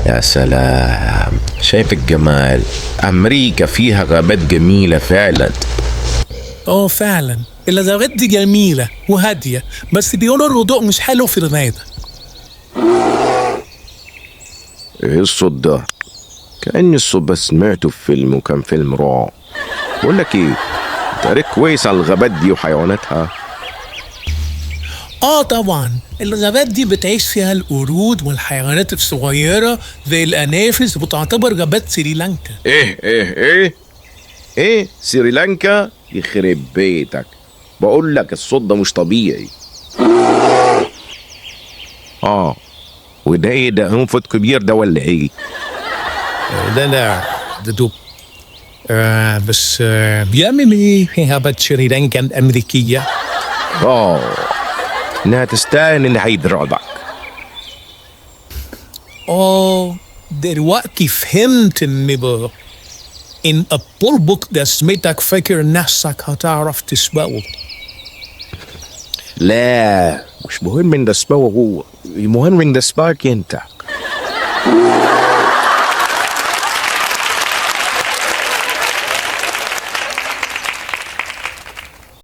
يا سلام، شايف الجمال. أمريكا فيها غابات جميلة فعلا. فعلا الغابات دي جميلة وهادية، بس بيقولوا الهدوء مش حلو في الغابة. ايه الصوت ده؟ كأني الصوت بس سمعته في فيلم، وكان فيلم رعب. بقول لك ايه، انت قريت كويس على الغابات دي وحيواناتها؟ طبعا الغابات دي بتعيش فيها القرود والحيوانات الصغيرة زي الأنافس، وتعتبر غابات سريلانكا. ايه سريلانكا؟ يخرب بيتك، بقول لك الصوت ده مش طبيعي. وده ايه ده؟ انفت كبير ده ولا ايه؟ لا ده دب. بس بيعمل ايه في غابات سريلانكا الأمريكية؟ انها تستاهل ان هيضربك. دلوقتي فهمت النبا. إن البلبك ده سميتك فاكر نفسك هتعرف تسبقه. لا، مش مهم ان ده سباوه هو، المهم ان ده سباك انت.